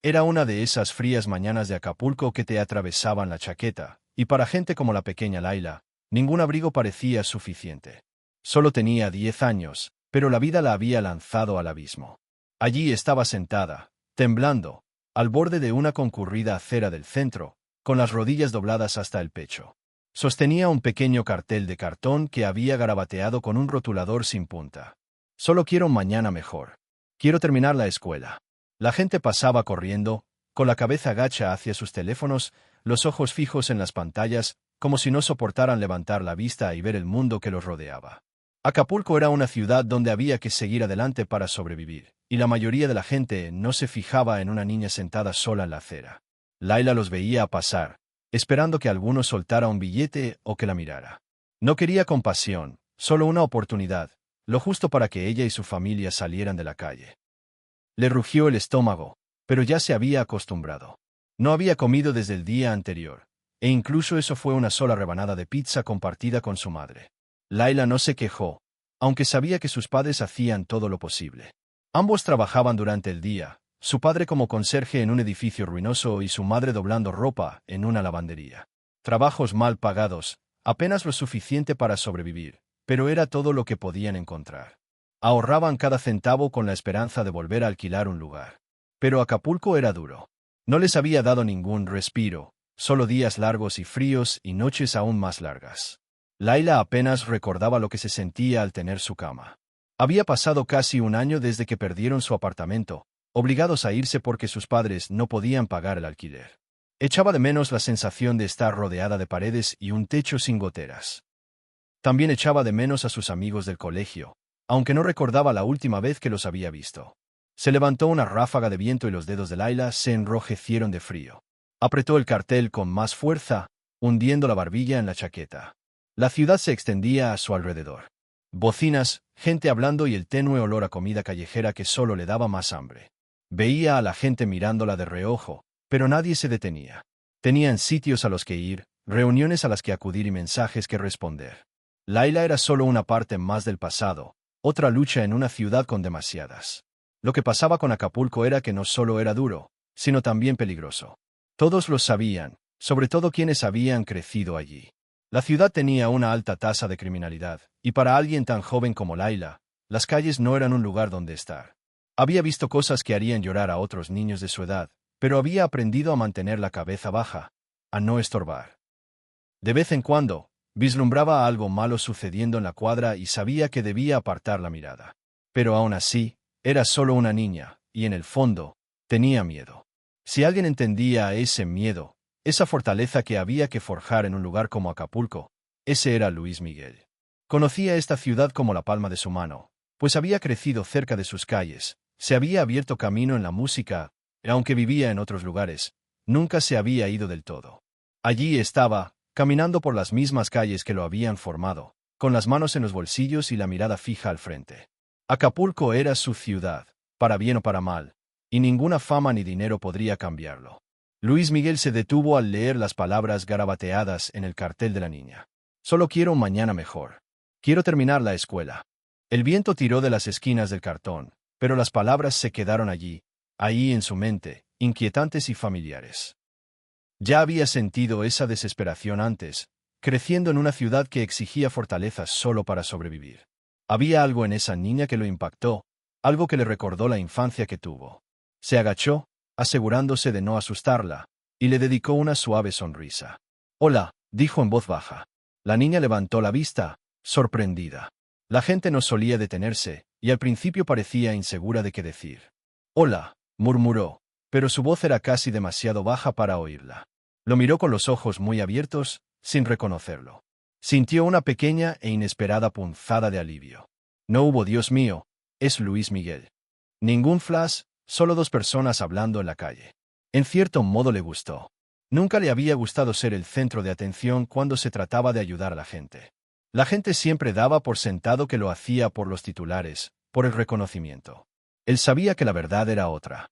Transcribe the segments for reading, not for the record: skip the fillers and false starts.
Era una de esas frías mañanas de Acapulco que te atravesaban la chaqueta, y para gente como la pequeña Laila, ningún abrigo parecía suficiente. Solo tenía 10 años, pero la vida la había lanzado al abismo. Allí estaba sentada, temblando, al borde de una concurrida acera del centro, con las rodillas dobladas hasta el pecho. Sostenía un pequeño cartel de cartón que había garabateado con un rotulador sin punta. Solo quiero un mañana mejor. Quiero terminar la escuela. La gente pasaba corriendo, con la cabeza gacha hacia sus teléfonos, los ojos fijos en las pantallas, como si no soportaran levantar la vista y ver el mundo que los rodeaba. Acapulco era una ciudad donde había que seguir adelante para sobrevivir, y la mayoría de la gente no se fijaba en una niña sentada sola en la acera. Laila los veía pasar, esperando que alguno soltara un billete o que la mirara. No quería compasión, solo una oportunidad, lo justo para que ella y su familia salieran de la calle. Le rugió el estómago, pero ya se había acostumbrado. No había comido desde el día anterior, e incluso eso fue una sola rebanada de pizza compartida con su madre. Laila no se quejó, aunque sabía que sus padres hacían todo lo posible. Ambos trabajaban durante el día, su padre como conserje en un edificio ruinoso y su madre doblando ropa en una lavandería. Trabajos mal pagados, apenas lo suficiente para sobrevivir, pero era todo lo que podían encontrar. Ahorraban cada centavo con la esperanza de volver a alquilar un lugar. Pero Acapulco era duro. No les había dado ningún respiro, solo días largos y fríos y noches aún más largas. Laila apenas recordaba lo que se sentía al tener su cama. Había pasado casi un año desde que perdieron su apartamento, obligados a irse porque sus padres no podían pagar el alquiler. Echaba de menos la sensación de estar rodeada de paredes y un techo sin goteras. También echaba de menos a sus amigos del colegio, aunque no recordaba la última vez que los había visto. Se levantó una ráfaga de viento y los dedos de Laila se enrojecieron de frío. Apretó el cartel con más fuerza, hundiendo la barbilla en la chaqueta. La ciudad se extendía a su alrededor. Bocinas, gente hablando y el tenue olor a comida callejera que solo le daba más hambre. Veía a la gente mirándola de reojo, pero nadie se detenía. Tenían sitios a los que ir, reuniones a las que acudir y mensajes que responder. Laila era solo una parte más del pasado, otra lucha en una ciudad con demasiadas. Lo que pasaba con Acapulco era que no solo era duro, sino también peligroso. Todos lo sabían, sobre todo quienes habían crecido allí. La ciudad tenía una alta tasa de criminalidad, y para alguien tan joven como Laila, las calles no eran un lugar donde estar. Había visto cosas que harían llorar a otros niños de su edad, pero había aprendido a mantener la cabeza baja, a no estorbar. De vez en cuando, vislumbraba algo malo sucediendo en la cuadra y sabía que debía apartar la mirada. Pero aún así, era solo una niña, y en el fondo, tenía miedo. Si alguien entendía ese miedo, esa fortaleza que había que forjar en un lugar como Acapulco, ese era Luis Miguel. Conocía esta ciudad como la palma de su mano, pues había crecido cerca de sus calles, se había abierto camino en la música, y aunque vivía en otros lugares, nunca se había ido del todo. Allí estaba, caminando por las mismas calles que lo habían formado, con las manos en los bolsillos y la mirada fija al frente. Acapulco era su ciudad, para bien o para mal, y ninguna fama ni dinero podría cambiarlo. Luis Miguel se detuvo al leer las palabras garabateadas en el cartel de la niña. Solo quiero un mañana mejor. Quiero terminar la escuela. El viento tiró de las esquinas del cartón, pero las palabras se quedaron allí, ahí en su mente, inquietantes y familiares. Ya había sentido esa desesperación antes, creciendo en una ciudad que exigía fortalezas solo para sobrevivir. Había algo en esa niña que lo impactó, algo que le recordó la infancia que tuvo. Se agachó, asegurándose de no asustarla, y le dedicó una suave sonrisa. «Hola», dijo en voz baja. La niña levantó la vista, sorprendida. La gente no solía detenerse, y al principio parecía insegura de qué decir. «Hola», murmuró, pero su voz era casi demasiado baja para oírla. Lo miró con los ojos muy abiertos, sin reconocerlo. Sintió una pequeña e inesperada punzada de alivio. No hubo «Dios mío, es Luis Miguel». Ningún flash, solo dos personas hablando en la calle. En cierto modo le gustó. Nunca le había gustado ser el centro de atención cuando se trataba de ayudar a la gente. La gente siempre daba por sentado que lo hacía por los titulares, por el reconocimiento. Él sabía que la verdad era otra.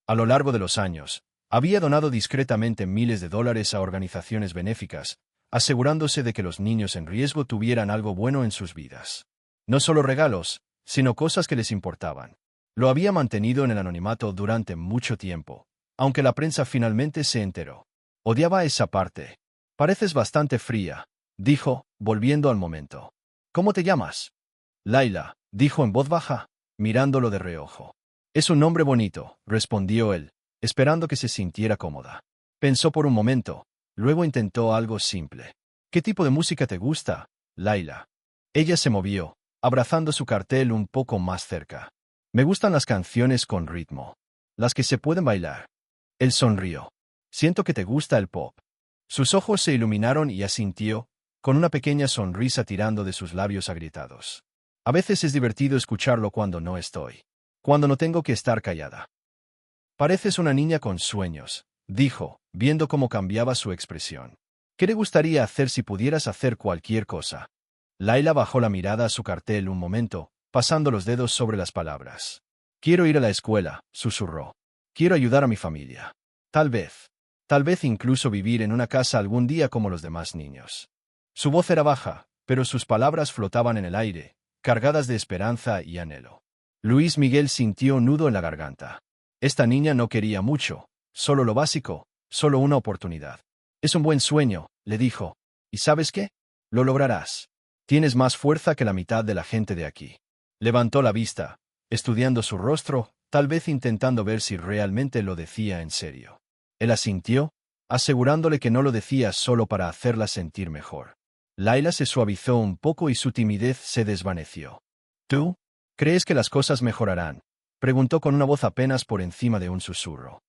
A lo largo de los años, había donado discretamente miles de dólares a organizaciones benéficas, asegurándose de que los niños en riesgo tuvieran algo bueno en sus vidas. No solo regalos, sino cosas que les importaban. Lo había mantenido en el anonimato durante mucho tiempo, aunque la prensa finalmente se enteró. Odiaba esa parte. Pareces bastante fría, dijo, volviendo al momento. ¿Cómo te llamas? Laila, dijo en voz baja, mirándolo de reojo. Es un nombre bonito, respondió él, esperando que se sintiera cómoda. Pensó por un momento, luego intentó algo simple. ¿Qué tipo de música te gusta, Laila? Ella se movió, abrazando su cartel un poco más cerca. Me gustan las canciones con ritmo. Las que se pueden bailar. Él sonrió. Siento que te gusta el pop. Sus ojos se iluminaron y asintió, con una pequeña sonrisa tirando de sus labios agrietados. A veces es divertido escucharlo cuando no estoy. Cuando no tengo que estar callada. Pareces una niña con sueños, dijo, viendo cómo cambiaba su expresión. ¿Qué le gustaría hacer si pudieras hacer cualquier cosa? Laila bajó la mirada a su cartel un momento, pasando los dedos sobre las palabras. Quiero ir a la escuela, susurró. Quiero ayudar a mi familia. Tal vez incluso vivir en una casa algún día como los demás niños. Su voz era baja, pero sus palabras flotaban en el aire, cargadas de esperanza y anhelo. Luis Miguel sintió un nudo en la garganta. Esta niña no quería mucho, solo lo básico, solo una oportunidad. Es un buen sueño, le dijo. ¿Y sabes qué? Lo lograrás. Tienes más fuerza que la mitad de la gente de aquí. Levantó la vista, estudiando su rostro, tal vez intentando ver si realmente lo decía en serio. Él asintió, asegurándole que no lo decía solo para hacerla sentir mejor. Laila se suavizó un poco y su timidez se desvaneció. ¿Tú? ¿Crees que las cosas mejorarán? Preguntó con una voz apenas por encima de un susurro.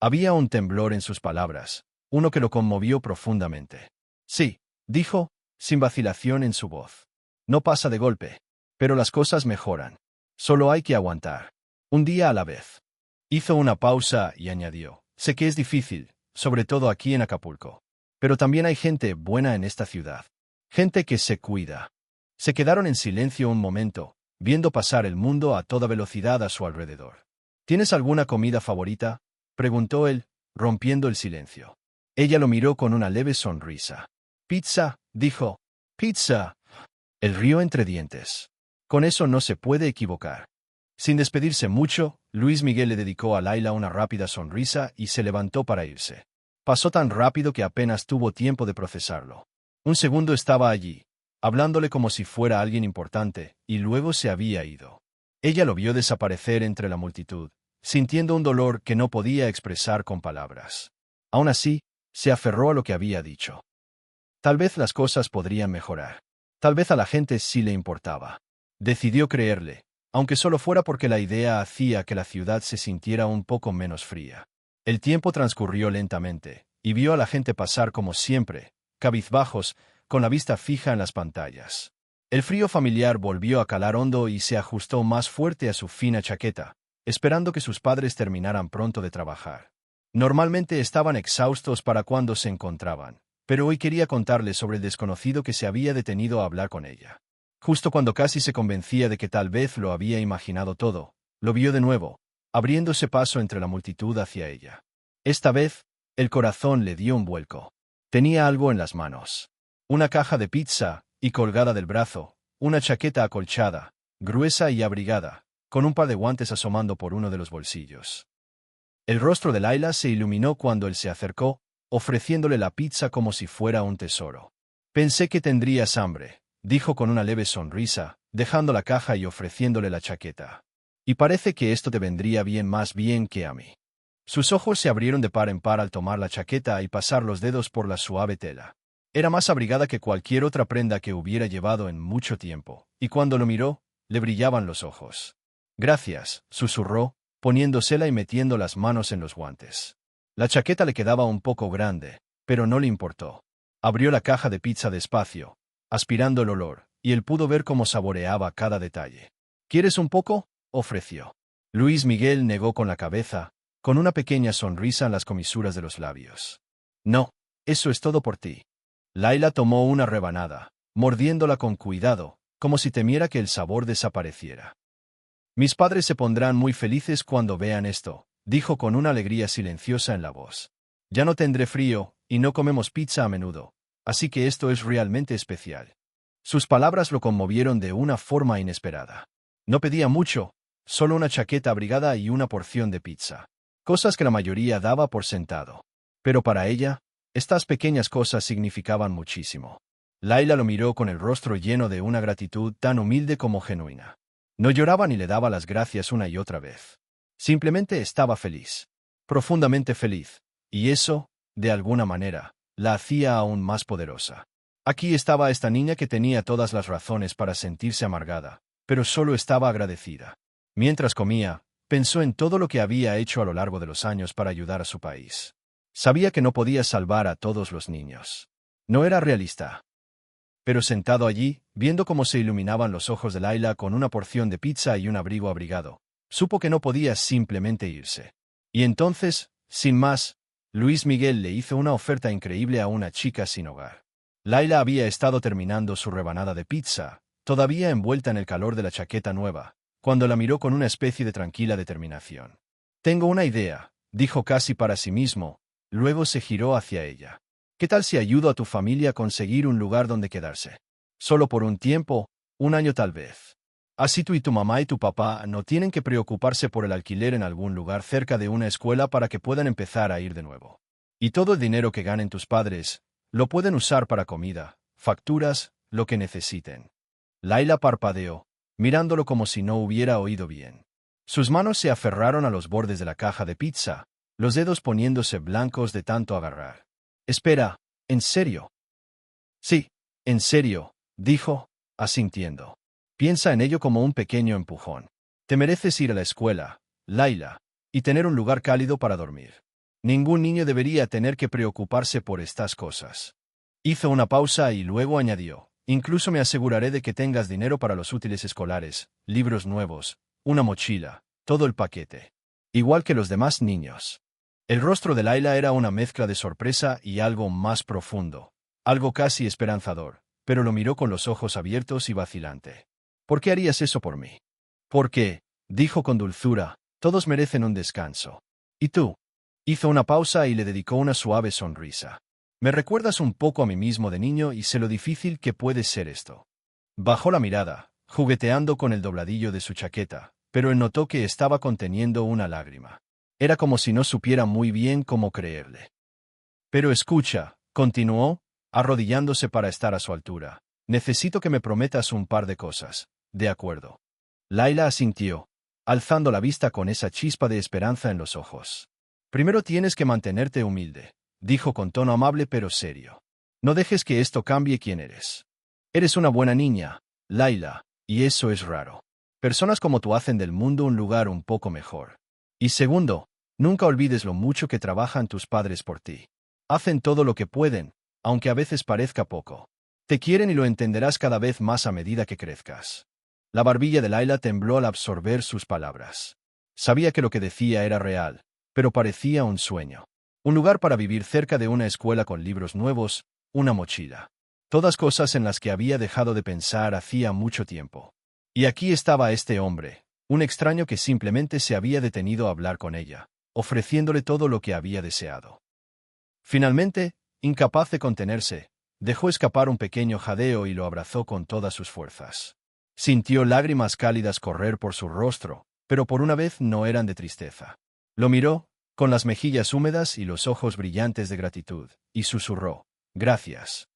Había un temblor en sus palabras, uno que lo conmovió profundamente. Sí, dijo, sin vacilación en su voz. No pasa de golpe, pero las cosas mejoran. Solo hay que aguantar. Un día a la vez. Hizo una pausa y añadió, sé que es difícil, sobre todo aquí en Acapulco. Pero también hay gente buena en esta ciudad. Gente que se cuida. Se quedaron en silencio un momento, viendo pasar el mundo a toda velocidad a su alrededor. ¿Tienes alguna comida favorita? Preguntó él, rompiendo el silencio. Ella lo miró con una leve sonrisa. Pizza, dijo. Pizza. Él rió entre dientes. Con eso no se puede equivocar. Sin despedirse mucho, Luis Miguel le dedicó a Laila una rápida sonrisa y se levantó para irse. Pasó tan rápido que apenas tuvo tiempo de procesarlo. Un segundo estaba allí, hablándole como si fuera alguien importante, y luego se había ido. Ella lo vio desaparecer entre la multitud, sintiendo un dolor que no podía expresar con palabras. Aún así, se aferró a lo que había dicho. Tal vez las cosas podrían mejorar. Tal vez a la gente sí le importaba. Decidió creerle, aunque solo fuera porque la idea hacía que la ciudad se sintiera un poco menos fría. El tiempo transcurrió lentamente, y vio a la gente pasar como siempre, cabizbajos, con la vista fija en las pantallas. El frío familiar volvió a calar hondo y se ajustó más fuerte a su fina chaqueta, esperando que sus padres terminaran pronto de trabajar. Normalmente estaban exhaustos para cuando se encontraban, pero hoy quería contarles sobre el desconocido que se había detenido a hablar con ella. Justo cuando casi se convencía de que tal vez lo había imaginado todo, lo vio de nuevo, abriéndose paso entre la multitud hacia ella. Esta vez, el corazón le dio un vuelco. Tenía algo en las manos. Una caja de pizza, y colgada del brazo, una chaqueta acolchada, gruesa y abrigada, con un par de guantes asomando por uno de los bolsillos. El rostro de Laila se iluminó cuando él se acercó, ofreciéndole la pizza como si fuera un tesoro. Pensé que tendrías hambre, dijo con una leve sonrisa, dejando la caja y ofreciéndole la chaqueta. Y parece que esto te vendría más bien que a mí. Sus ojos se abrieron de par en par al tomar la chaqueta y pasar los dedos por la suave tela. Era más abrigada que cualquier otra prenda que hubiera llevado en mucho tiempo, y cuando lo miró, le brillaban los ojos. Gracias, susurró, poniéndosela y metiendo las manos en los guantes. La chaqueta le quedaba un poco grande, pero no le importó. Abrió la caja de pizza despacio, aspirando el olor, y él pudo ver cómo saboreaba cada detalle. ¿Quieres un poco?, ofreció. Luis Miguel negó con la cabeza, con una pequeña sonrisa en las comisuras de los labios. No, eso es todo por ti. Laila tomó una rebanada, mordiéndola con cuidado, como si temiera que el sabor desapareciera. Mis padres se pondrán muy felices cuando vean esto, dijo con una alegría silenciosa en la voz. Ya no tendré frío, y no comemos pizza a menudo, así que esto es realmente especial. Sus palabras lo conmovieron de una forma inesperada. No pedía mucho, solo una chaqueta abrigada y una porción de pizza. cosas que la mayoría daba por sentado. Pero para ella, estas pequeñas cosas significaban muchísimo. Laila lo miró con el rostro lleno de una gratitud tan humilde como genuina. No lloraba ni le daba las gracias una y otra vez. Simplemente estaba feliz. Profundamente feliz. Y eso, de alguna manera, la hacía aún más poderosa. Aquí estaba esta niña que tenía todas las razones para sentirse amargada, pero solo estaba agradecida. Mientras comía, pensó en todo lo que había hecho a lo largo de los años para ayudar a su país. Sabía que no podía salvar a todos los niños. No era realista. Pero sentado allí, viendo cómo se iluminaban los ojos de Laila con una porción de pizza y un abrigo abrigado, supo que no podía simplemente irse. Y entonces, sin más, Luis Miguel le hizo una oferta increíble a una chica sin hogar. Laila había estado terminando su rebanada de pizza, todavía envuelta en el calor de la chaqueta nueva, cuando la miró con una especie de tranquila determinación. «Tengo una idea», dijo casi para sí mismo, luego se giró hacia ella. «¿Qué tal si ayudo a tu familia a conseguir un lugar donde quedarse? Solo por un tiempo, un año tal vez. Así tú y tu mamá y tu papá no tienen que preocuparse por el alquiler en algún lugar cerca de una escuela para que puedan empezar a ir de nuevo. Y todo el dinero que ganen tus padres, lo pueden usar para comida, facturas, lo que necesiten». Laila parpadeó, mirándolo como si no hubiera oído bien. Sus manos se aferraron a los bordes de la caja de pizza, los dedos poniéndose blancos de tanto agarrar. «Espera, ¿en serio?» «Sí, en serio», dijo, asintiendo. «Piensa en ello como un pequeño empujón. Te mereces ir a la escuela, Laila, y tener un lugar cálido para dormir. Ningún niño debería tener que preocuparse por estas cosas». Hizo una pausa y luego añadió, «Incluso me aseguraré de que tengas dinero para los útiles escolares, libros nuevos, una mochila, todo el paquete. Igual que los demás niños». El rostro de Laila era una mezcla de sorpresa y algo más profundo, algo casi esperanzador, pero lo miró con los ojos abiertos y vacilante. «¿Por qué harías eso por mí?» «Porque», dijo con dulzura, «todos merecen un descanso. ¿Y tú?» Hizo una pausa y le dedicó una suave sonrisa. «Me recuerdas un poco a mí mismo de niño y sé lo difícil que puede ser esto». Bajó la mirada, jugueteando con el dobladillo de su chaqueta, pero él notó que estaba conteniendo una lágrima. Era como si no supiera muy bien cómo creerle. «Pero escucha», continuó, arrodillándose para estar a su altura. «Necesito que me prometas un par de cosas». «De acuerdo». Laila asintió, alzando la vista con esa chispa de esperanza en los ojos. «Primero tienes que mantenerte humilde», dijo con tono amable pero serio. «No dejes que esto cambie quién eres. Eres una buena niña, Laila, y eso es raro. Personas como tú hacen del mundo un lugar un poco mejor. Y segundo, nunca olvides lo mucho que trabajan tus padres por ti. Hacen todo lo que pueden, aunque a veces parezca poco. Te quieren y lo entenderás cada vez más a medida que crezcas». La barbilla de Laila tembló al absorber sus palabras. Sabía que lo que decía era real, pero parecía un sueño. Un lugar para vivir cerca de una escuela con libros nuevos, una mochila. Todas cosas en las que había dejado de pensar hacía mucho tiempo. Y aquí estaba este hombre, un extraño que simplemente se había detenido a hablar con ella, ofreciéndole todo lo que había deseado. Finalmente, incapaz de contenerse, dejó escapar un pequeño jadeo y lo abrazó con todas sus fuerzas. Sintió lágrimas cálidas correr por su rostro, pero por una vez no eran de tristeza. Lo miró, con las mejillas húmedas y los ojos brillantes de gratitud, y susurró, «Gracias.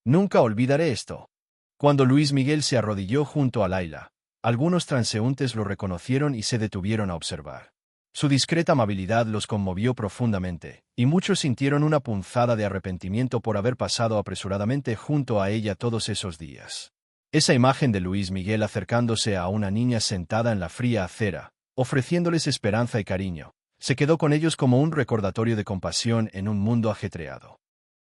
Nunca olvidaré esto». Cuando Luis Miguel se arrodilló junto a Laila, algunos transeúntes lo reconocieron y se detuvieron a observar. Su discreta amabilidad los conmovió profundamente, y muchos sintieron una punzada de arrepentimiento por haber pasado apresuradamente junto a ella todos esos días. Esa imagen de Luis Miguel acercándose a una niña sentada en la fría acera, ofreciéndoles esperanza y cariño, se quedó con ellos como un recordatorio de compasión en un mundo ajetreado.